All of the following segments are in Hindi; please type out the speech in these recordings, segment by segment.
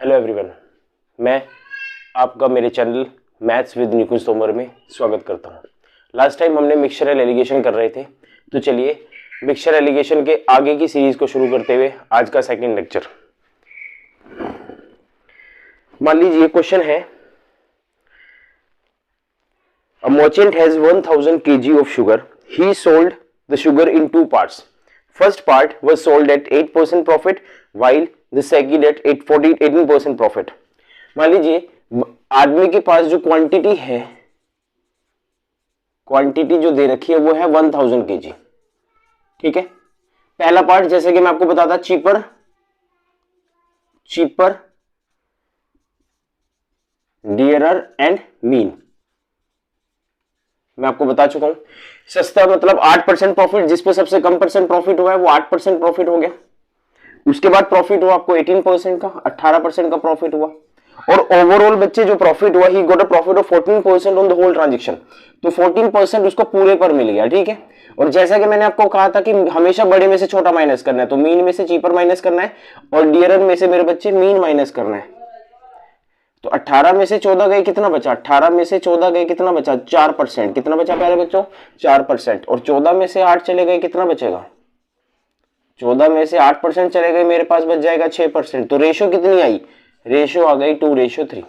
हेलो एवरीवन, मैं आपका मेरे चैनल मैथ्स विद निकुंज तोमर में स्वागत करता हूं। लास्ट टाइम हमने मिक्सचर एलिगेशन कर रहे थे, तो चलिए मिक्सचर एलिगेशन के आगे की सीरीज को शुरू करते हुए आज का सेकंड लेक्चर। मान लीजिए क्वेश्चन है, a merchant has 1000 kg of sugar. He sold the sugar in two parts. First part was sold at 8% profit while the second at 18% profit. मान लीजिए आदमी के पास जो क्वांटिटी है, क्वांटिटी जो दे रखी है वो है 1000 kg। ठीक है, पहला पार्ट जैसे कि मैं आपको बताता चीपर डियरर एंड मीन, मैं आपको बता चुका हूं। सस्ता मतलब 8% प्रॉफिट, जिस पे सबसे कम परसेंट प्रॉफिट हुआ है वो 8% प्रॉफिट हो गया। उसके बाद प्रॉफिट हुआ आपको 18% का, 18% का प्रॉफिट हुआ। और ओवरऑल बच्चे जो प्रॉफिट हुआ, he got a profit of 14% on the whole transaction. तो 14% उसको पूरे पर मिल गया। ठीक है, और जैसा कि मैंने आपको कहा था कि हमेशा बड़े में से छोटा माइनस करना है, तो मीन में से चीपर माइनस करना है और डियरर में से मेरे बच्चे मीन माइनस करना है। तो 18 में से 14 गए, कितना बचा? 18 में से 14 गए, कितना बचा? 4%। कितना बचा प्यारे बच्चों? 4%। और 14 में से 8 चले गए, कितना बचेगा? 14 में से 8% चले गए, मेरे पास बच जाएगा 6%। तो रेशो कितनी आई? रेशो आ गई 2:3।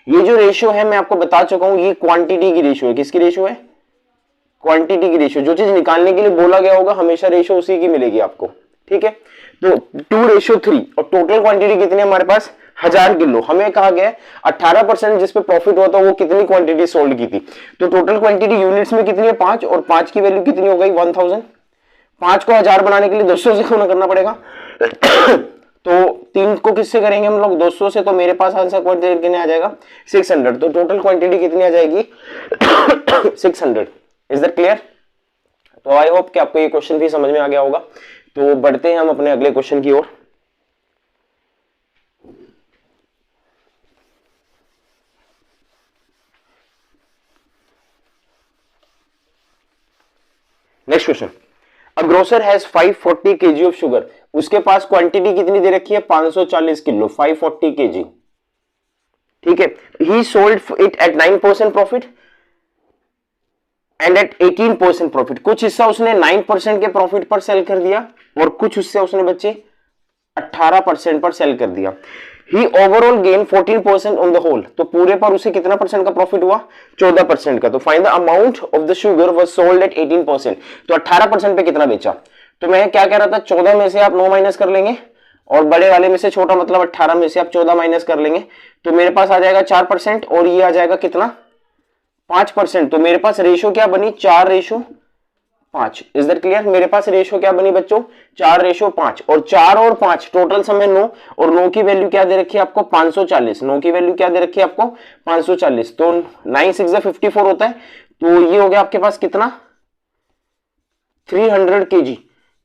ये जो रेशो है मैं आपको बता चुका हूं, ये क्वांटिटी की रेशो है। किसकी रेशो है? क्वांटिटी की रेशो। जो चीज निकालने के लिए बोला गया होगा हमेशा रेशो उसी की मिलेगी आपको। ठीक है, तो 2:3। और टोटल क्वांटिटी कितनी है हमारे पास? 1000 किलो। हमें कहा गया 18% जिस पे प्रॉफिट हुआ था वो कितनी क्वांटिटी सोल्ड की थी। तो टोटल क्वांटिटी यूनिट्स में कितनी है? 5। और 5 की वैल्यू कितनी हो गई? 1000। 5 को 1000 बनाने के लिए 200 से गुणा करना पड़ेगा। तो 3 को किससे करेंगे हम लोग? 200 से। तो मेरे पास आंसर क्वांटिटी कितने आ जाएगा? 600। तो टोटल क्वांटिटी कितनी आ जाएगी? 600। Is that clear? तो आई होप कि आपको ये क्वेश्चन भी समझ में आ गया होगा। तो बढ़ते हैं हम अपने अगले क्वेश्चन की ओर। Next question, a grocer has 540 kg of sugar. उसके पास क्वांटिटी कितनी दे रखी है? 540 किलो, 540 kg। ठीक है, he sold it at 9% profit and at 18% profit. कुछ हिस्सा उसने 9% के प्रॉफिट पर सेल कर दिया और कुछ हिस्सा उसने बच्चे 18% पर सेल कर दिया। He overall gain 14% on the whole. तो पूरे पर उसे कितना परसेंट का प्रॉफिट हुआ? 14% का। तो find the amount of the sugar was sold at 18%। तो 18% पे कितना बेचा? तो मैं क्या कह रहा था, 14 में से आप 9 माइनस कर लेंगे और बड़े वाले में से छोटा मतलब 18 में से आप 14 माइनस कर लेंगे, तो मेरे पास आ जाएगा 4% और ये आ जाएगा कितना? 5%। तो मेरे पास रेशो क्या बनी? 4:5। Is that clear? मेरे पास रेशो क्या बनी बच्चों? 4:5। और 4 और 5 टोटल समय 9, और 9 की वैल्यू क्या दे रखी है आपको? 540। 9 की वैल्यू क्या दे रखी है आपको? 540। तो 9 6 54 होता है। तो ये हो गया आपके पास कितना? 300 kg।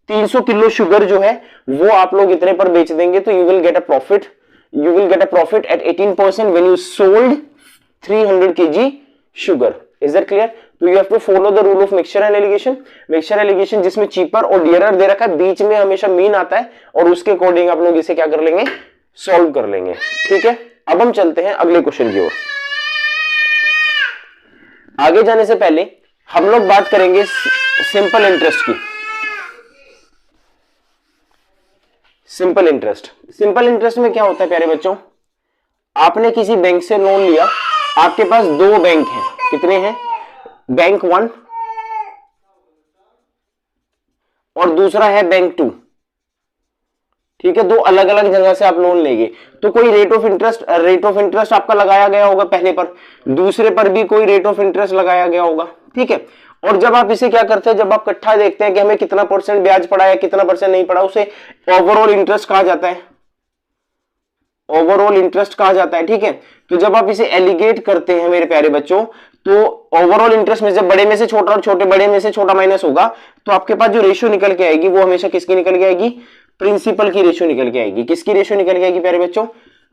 300 किलो शुगर जो है वो आप लोग इतने पर बेच देंगे, तो you will get a profit at 18% when you sold 300 kg sugar. Is that clear? तो you have to follow the rule of mixture and alligation. Mixture alligation जिसमें चीपर और डियरर दे रखा है, बीच में हमेशा मीन आता है और उसके अकॉर्डिंग आप लोग इसे क्या कर लेंगे? सॉल्व कर लेंगे। ठीक है, अब हम चलते हैं अगले क्वेश्चन की ओर। आगे जाने से पहले हम लोग बात करेंगे सिंपल इंटरेस्ट की। सिंपल इंटरेस्ट में क्या होता है प्यारे बच्चों? आपने किसी बैंक से लोन लिया, आपके पास 2 बैंक हैं। कितने हैं? बैंक 1 और दूसरा है बैंक 2। ठीक है, 2 अलग अलग जगह से आप लोन लेंगे, तो कोई रेट ऑफ इंटरेस्ट आपका लगाया गया होगा पहले पर, दूसरे पर भी कोई रेट ऑफ इंटरेस्ट लगाया गया होगा। ठीक है, और जब आप इसे क्या करते हैं, जब आप इकट्ठा देखते हैं कि हमें कितना परसेंट ब्याज पड़ा है, कितना परसेंट नहीं पड़ा, उसे ओवरऑल इंटरेस्ट कहा जाता है। ओवरऑल इंटरेस्ट कहा जाता है। ठीक है, तो जब आप इसे एलिगेट करते हैं मेरे प्यारे बच्चों, तो ओवरऑल इंटरेस्ट में जब बड़े में से छोटा और छोटे बड़े में से छोटा माइनस होगा, तो आपके पास जो रेशियो निकल के आएगी वो हमेशा किसकी निकल के आएगी? प्रिंसिपल की रेशियो निकल के आएगी। किसकी रेशियो निकल के आएगी प्यारे बच्चों?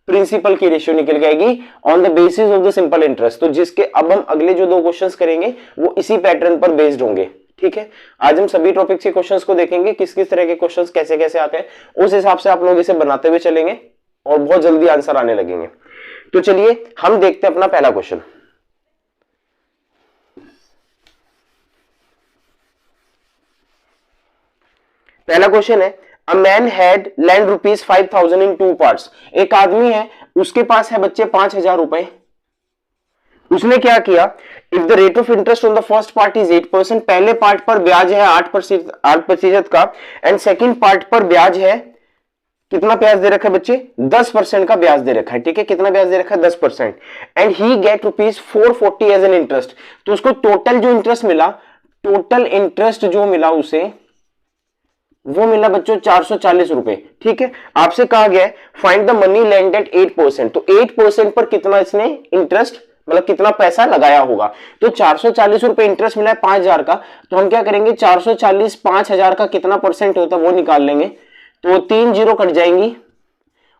प्रिंसिपल की रेशियो निकल के आएगी on the basis of the simple interest. तो जिसके अब हम अगले जो 2 क्वेश्चंस करेंगे वो इसी पैटर्न पर बेस्ड होंगे। ठीक है, आज हम सभी टॉपिक्स के क्वेश्चंस को देखेंगे, किस किस तरह के क्वेश्चंस कैसे कैसे आते हैं, उस हिसाब से आप लोग इसे बनाते हुए चलेंगे। और बहुत जल्दी आंसर आने लगेंगे। तो चलिए हम देखते हैं अपना पहला क्वेश्चन। पहला क्वेश्चन है, a man had land rupees 5,000 in 2 parts. एक आदमी है, उसके पास है बच्चे 5,000 रुपए। उसने क्या किया, if the rate of interest on the first part is 8%, पहले पार्ट पर ब्याज है 8% का, एंड सेकंड पार्ट पर ब्याज है, कितना ब्याज दे रखा है बच्चे, 10% का ब्याज दे रखा है। ठीक है, कितना ब्याज दे रखा है, 10%, and he get rupees 440 as an interest. तो उसको टोटल जो इंटरेस्ट मिला, टोटल इंटरेस्ट जो मिला उसे, वो मिला बच्चों 440 रुपए। ठीक है, आपसे कहा गया है find the money land at 8%। तो 8% पर कितना इसने इंटरेस्ट, मतलब कितना पैसा लगाया होगा। तो 440 रुपए इंटरेस्ट मिला है 5,000 का, तो हम क्या करेंगे, 440 5,000 का कितना परसेंट होता है वो निकाल लेंगे। तो 3 जीरो कट जाएंगी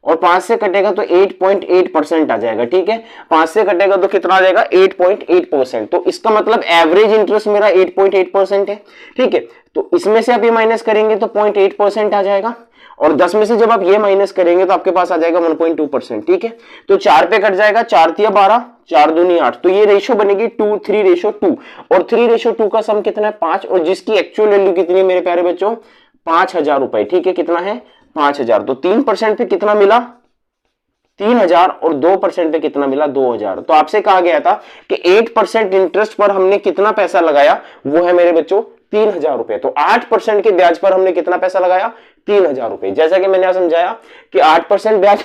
और 5 से कटेगा तो 8.8% आ जाएगा। ठीक है, 5 से कटेगा तो कितना आ जाएगा, 8.8%। तो इसका मतलब एवरेज इंटरेस्ट मेरा 8.8% है। ठीक है, तो इसमें से आप ये माइनस करेंगे तो 0.8% आ जाएगा, और 10 में से जब आप ये माइनस करेंगे तो आपके पास आ जाएगा 1.2%। ठीक है, तो 4 पे कट जाएगा, 4 तिया 12, 4 दूनी 8, तो ये रेशो बनेगी 3:2, और 3:2 का सम कितना है, 5, और जिसकी एक्चुअल वैल्यू कितनी है मेरे प्यारे बच्चों, 5,000 रुपए। ठीक है, कितना है, 5,000। तो 3% पे कितना मिला, 3,000, और 2% पे कितना मिला, 2,000। तो आपसे कहा गया था कि 8% इंटरेस्ट पर हमने कितना पैसा लगाया, वो है मेरे बच्चों 3,000 रुपए। तो 8% के ब्याज पर हमने कितना पैसा लगाया, 3,000 रुपए। जैसा कि मैंने समझाया कि 8% ब्याज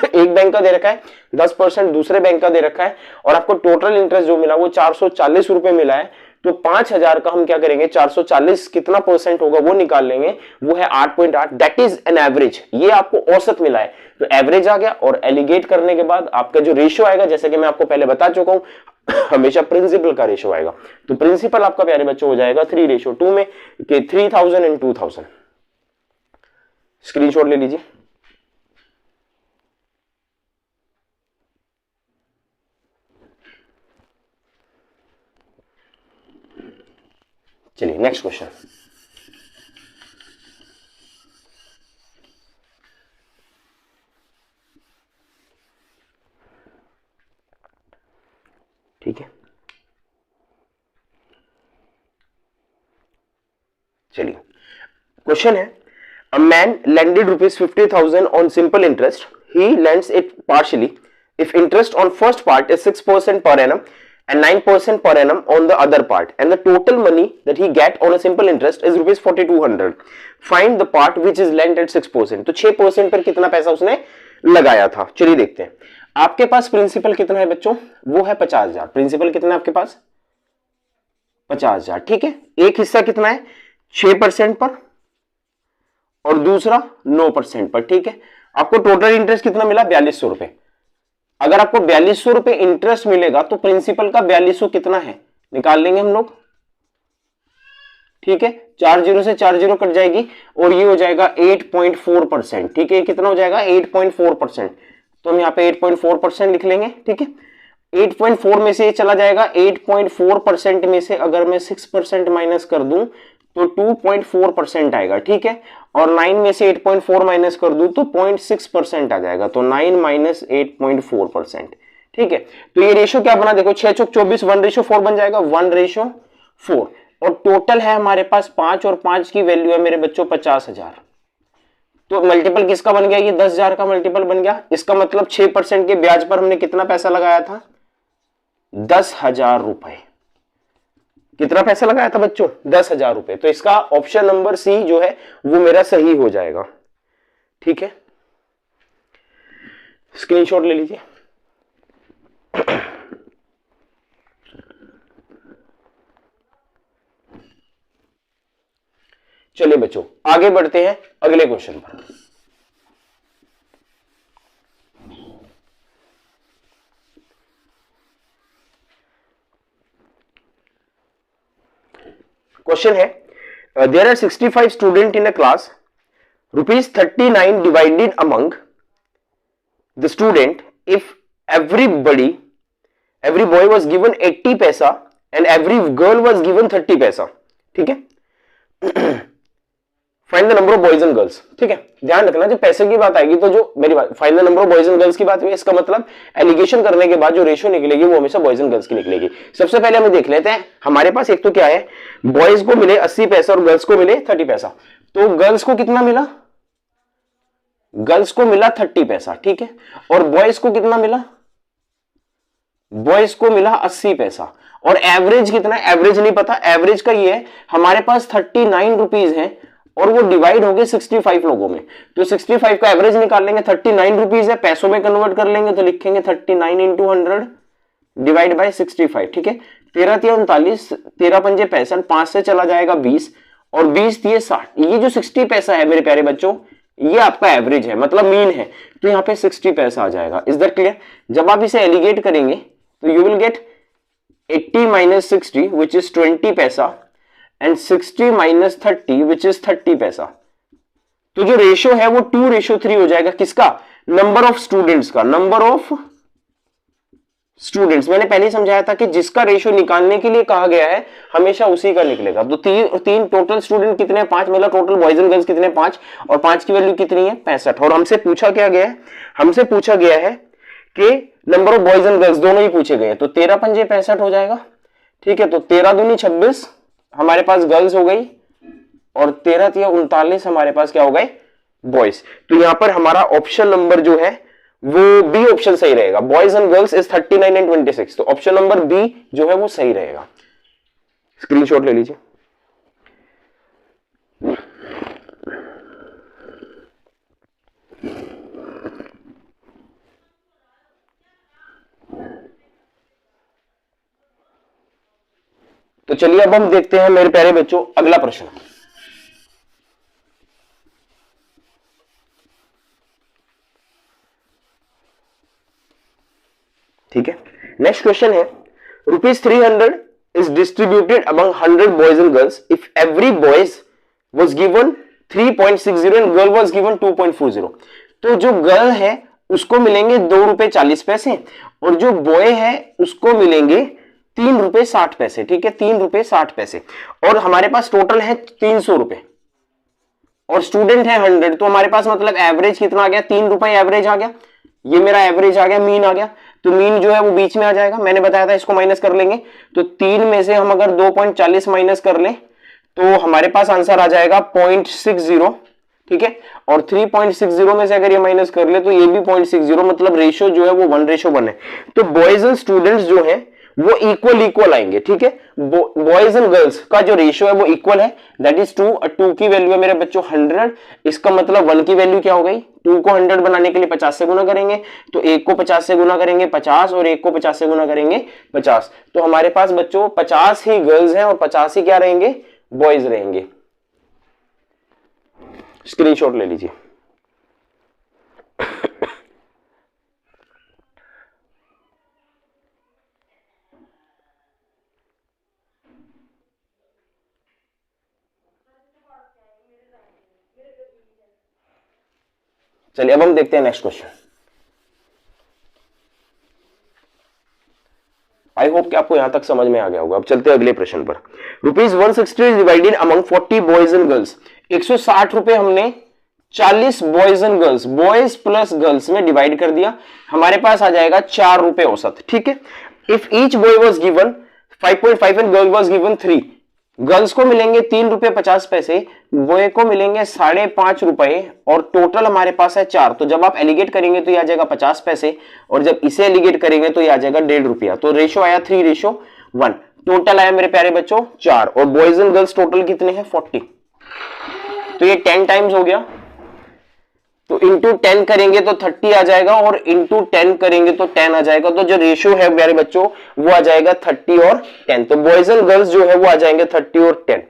एक बैंक का दे रखा है, 10% दूसरे बैंक का दे रखा है, और आपको टोटल इंटरेस्ट जो मिला वो 440 रुपए मिला है। तो 5,000 का हम क्या करेंगे, 440 कितना परसेंट होगा वो निकाल लेंगे, वो है 8.8, दैट इज एन एवरेज। ये आपको औसत मिला है, तो एवरेज आ गया, और एलिगेट करने के बाद आपका जो रेशियो आएगा, जैसे कि मैं आपको पहले बता चुका हूं, हमेशा प्रिंसिपल का रेशियो आएगा। तो प्रिंसिपल आपका प्यारे बच्चों हो जाएगा 3:2 में, कि 3,000 एंड 2,000। स्क्रीनशॉट ले लीजिए। चलिए नेक्स्ट क्वेश्चन। ठीक है, चलिए क्वेश्चन है, a man landed rupees 50,000 on simple interest, he lands it partially if interest on first part is 6% per annum and 9% per annum on the other part, and the total money that he get on a simple interest is rupees 4,200. Find the part which is lent at 6%. तो 6% पर कितना पैसा उसने लगाया था। चलिए देखते हैं। आपके पास प्रिंसिपल कितना है बच्चों, वो है 50,000। प्रिंसिपल कितना है आपके पास, 50,000। ठीक है, एक हिस्सा कितना है, 6% पर, और दूसरा 9% पर। ठीक है, आपको टोटल इंटरेस्ट कितना मिला, 4,200 रुपए। अगर आपको 4,200 रुपए इंटरेस्ट मिलेगा तो प्रिंसिपल का 4,200 कितना है, निकाल लेंगे हम लोग। ठीक है, 4 जीरो से 4 जीरो कट जाएगी, और ये हो जाएगा 8.4%। ठीक है, कितना हो जाएगा, 8.4%। तो हम यहाँ पे 8.4% लिख लेंगे। ठीक है, 8.4 में से ये चला जाएगा, 8.4% में से अगर मैं 6% माइनस कर दूं तो 2.4% आएगा। ठीक है, और 9 में से 8.4 माइनस कर दूं तो 0.6% आ जाएगा। तो 9 माइनस 8.4%। ठीक है, तो ये रेशियो क्या बना, देखो 6 चौक 24, 1:4 बन जाएगा, 1:4। और टोटल है हमारे पास 5, और 5 की वैल्यू है मेरे बच्चों 50,000। तो मल्टीपल किसका बन गया, ये 10,000 का मल्टीपल बन गया। इसका मतलब 6% के ब्याज पर हमने कितना पैसा लगाया था, 10,000 रुपए। कितना पैसा लगाया था बच्चों, 10,000 रुपए। तो इसका ऑप्शन नंबर सी जो है वो मेरा सही हो जाएगा। ठीक है, स्क्रीनशॉट ले लीजिए। चलिए बच्चों आगे बढ़ते हैं अगले क्वेश्चन पर। क्वेश्चन है, there are 65 student in a class, ₹39 divided among the student, if every boy was given 80 पैसा and every girl was given 30 पैसा। ठीक है, find the number of boys and girls. ठीक है, ध्यान रखना जब पैसे की बात आएगी तो जो मेरी बात find the number of boys and girls की बात हुई, इसका मतलब एलिगेशन करने के बाद जो रेशियो निकलेगी वो हमेशा बॉयज एंड गर्ल्स की निकलेगी। सबसे पहले हम देख लेते हैं, हमारे पास एक तो क्या है, बॉयज को मिले 80 पैसा और गर्ल्स को मिले 30 पैसा। तो गर्ल्स को कितना मिला, गर्ल्स को मिला 30 पैसा, ठीक है, और बॉयज को कितना मिला, बॉयज को मिला 80 पैसा। और एवरेज कितना, एवरेज नहीं पता, एवरेज का ये है हमारे पास 39 रुपीज है और वो डिवाइड हो गए 65 लोगों में, तो 65 का एवरेज निकाल लेंगे, 39 रुपीज है, पैसों में कन्वर्ट कर लेंगे तो लिखेंगे 39 इंटू 100 डिवाइड बाय 65। ठीक है, 13 तिया 39, 13 पंजे 65, 5 से चला जाएगा 20 और 20 तिये 60। ये जो 60 पैसा है मेरे प्यारे बच्चों, ये आपका एवरेज है, मतलब मीन है, तो यहाँ पे 60 पैसा आ जाएगा। Is that clear? जब आप इसे एलिगेट करेंगे तो you will gate 80 minus 60 which is 20 पैसा एंड 60 माइनस 30 विच इज 30 पैसा। तो जो रेशियो है वो 2:3 हो जाएगा, किसका, नंबर ऑफ स्टूडेंट्स का, नंबर ऑफ स्टूडेंट्स। मैंने पहले ही समझाया था कि जिसका रेशियो निकालने के लिए कहा गया है हमेशा उसी का निकलेगा। तो तीन टोटल स्टूडेंट कितने हैं, 5, मतलब टोटल बॉयज एंड गर्ल्स कितने हैं, 5, और 5 की वैल्यू कितनी है, 65। और हमसे पूछा क्या गया है, हमसे पूछा गया है कि number of boys and girls, दोनों ही पूछे गए, तो 13 पंजे 65 हो जाएगा। ठीक है, तो 13 दूनी 26 हमारे पास गर्ल्स हो गई और 13 तिया 39 हमारे पास क्या हो गए, बॉयज। तो यहां पर हमारा ऑप्शन नंबर जो है वो बी ऑप्शन सही रहेगा, boys and girls is 39 and 26। तो ऑप्शन नंबर बी जो है वो सही रहेगा। स्क्रीनशॉट ले लीजिए। तो चलिए अब हम देखते हैं मेरे प्यारे बच्चों अगला प्रश्न। ठीक है, नेक्स्ट क्वेश्चन है, ₹300 is distributed among 100 boys and girls if every boys was given 3.60 and girl was given 2.40। तो जो गर्ल है उसको मिलेंगे ₹2.40 और जो बॉय है उसको मिलेंगे ₹3.60। ठीक है, ₹3.60 और हमारे पास टोटल है ₹300 और स्टूडेंट है 100। तो हमारे पास मतलब एवरेज कितना आ गया, ₹3 एवरेज आ गया, ये मेरा एवरेज आ गया, मीन आ गया। तो मीन जो है वो बीच में आ जाएगा, मैंने बताया था इसको माइनस कर लेंगे। तो 3 में से हम अगर 2.40 माइनस कर लें तो हमारे पास आंसर आ जाएगा 0.60। ठीक है, और 3.60 में से अगर ये माइनस कर ले तो ये भी 0.60, मतलब रेशियो जो है वो 1:1 है। तो बॉयज एंड स्टूडेंट्स जो है वो इक्वल आएंगे। ठीक है, बॉयज एंड गर्ल्स का जो रेशियो है वो इक्वल है, दैट इज 2। 2 की वैल्यू है मेरे बच्चों 100, इसका मतलब 1 की वैल्यू क्या हो गई, 2 को 100 बनाने के लिए 50 से गुना करेंगे, तो 1 को 50 से गुना करेंगे 50 और 1 को 50 से गुना करेंगे 50। तो हमारे पास बच्चों 50 ही गर्ल्स हैं और 50 ही क्या रहेंगे, बॉयज रहेंगे। स्क्रीनशॉट ले लीजिए। चलिए अब हम देखते हैं नेक्स्ट क्वेश्चन। आई होप कि आपको यहां तक समझ में आ गया होगा। अब चलते हैं अगले प्रश्न पर। ₹160 is divided among 40 boys and girls. 160 रुपए हमने 40 boys and girls, boys plus girls में डिवाइड कर दिया, हमारे पास आ जाएगा ₹4 औसत। ठीक है, if each boy was given 5.5 and girl was given 3, girls को मिलेंगे ₹3.50, बॉय को मिलेंगे ₹5.5 और टोटल हमारे पास है 4। तो जब आप एलिगेट करेंगे तो ये आ जाएगा 50 पैसे और जब इसे एलिगेट करेंगे तो ये आ जाएगा ₹1.5। तो रेशियो आया 3:1, टोटल आया मेरे प्यारे बच्चों 4 और बॉयज एंड गर्ल्स टोटल कितने हैं 40। तो ये 10 टाइम्स हो गया, तो इंटू 10 करेंगे तो 30 आ जाएगा और इंटू 10 करेंगे तो 10 आ जाएगा। तो जो रेशियो है प्यारे बच्चों वो आ जाएगा 30 और 10। तो बॉयज एंड गर्ल्स जो है वो आ जाएंगे 30 और 10।